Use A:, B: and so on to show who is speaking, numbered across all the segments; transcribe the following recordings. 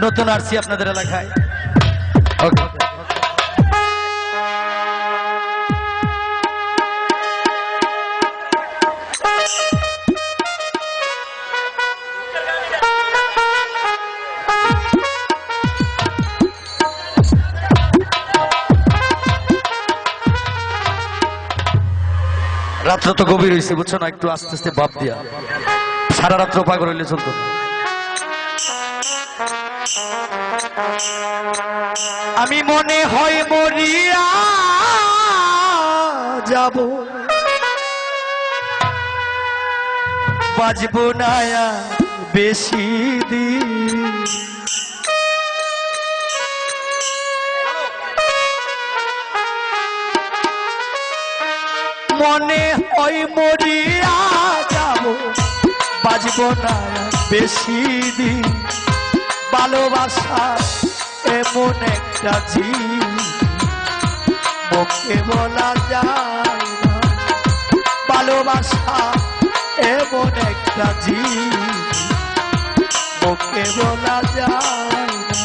A: নতুন আসছি আপনাদের এলাকায়। ওকে রাত্র তো গভীর হয়েছে বুঝছো না, একটু আস্তে আস্তে ভাব দিয়া সারা রাত্র পাগল হইলে চলতো না। আমি মনে হয় মরিয়া যাব, বাজবো না বেশি দিন। মনে হয় মরিয়া যাব, বাজবো না বেশি দিন। ভালোবাসা এমন একটা জিনিস মুখে বলা যায় না। ভালোবাসা এমন একটা জিনিস মুখে বলা যায় না।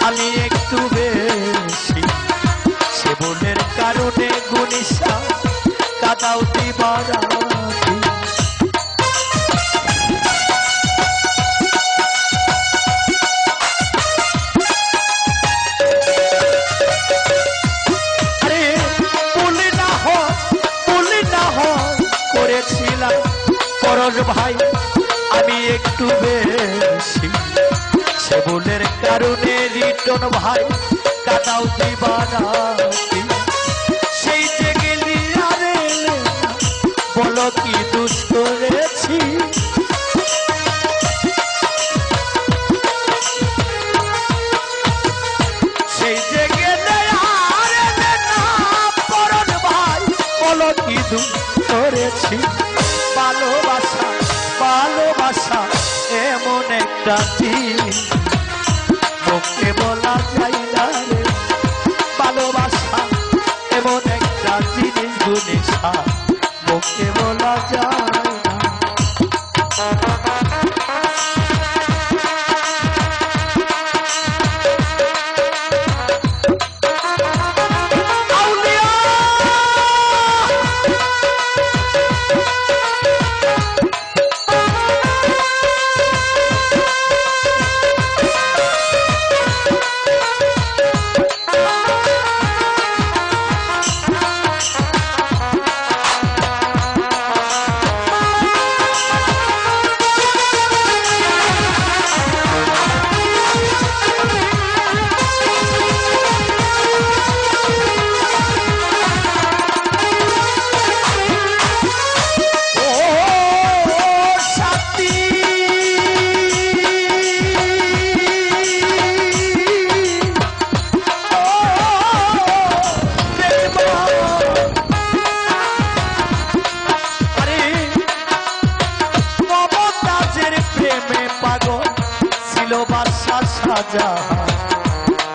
A: আমি একটু বেশি সেবনের কারণে গুনিসা কাদাউতি বাড়াতি। আরে পুলি না হয় করেছিলাম পরশ ভাই আমি একটু বেশি সেবনের কারণে রিটন ভাই কাদাউতি বাড়াতি। সেই যে গেলি আরে বলো কি দোষ করেছি। সেই যে গেলে আরে না পরশ ভাই বলো কি দোষ করেছি। ভালোবাসা এমন একটা জিনিস মুখে বলা যায় না রে। ভালোবাসা এমন একটা জিনিস গুনিসা মুখে বলা যায় না।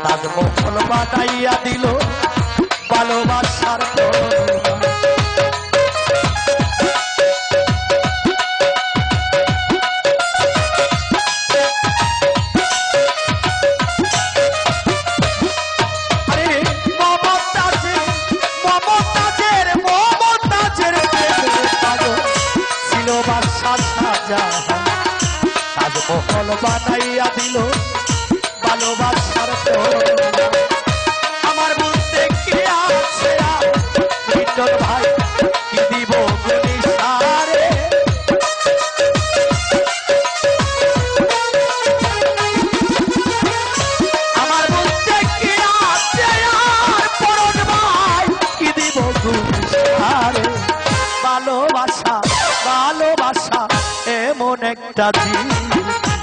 A: তাজমহল বানাইয়া দিল ভালোবাসার। ভালোবাসা সাজা তাজমহল বানাইয়া দিল ভালোবাসার তোরা। আমার বলতে কি আছে আর মিটন ভাই কি দিব গুনিসারে। আমার বলতে কি আছে আর পরন ভাই কি দিব গুনিসারে। ভালোবাসা ভালোবাসা এমন একটা জিনিস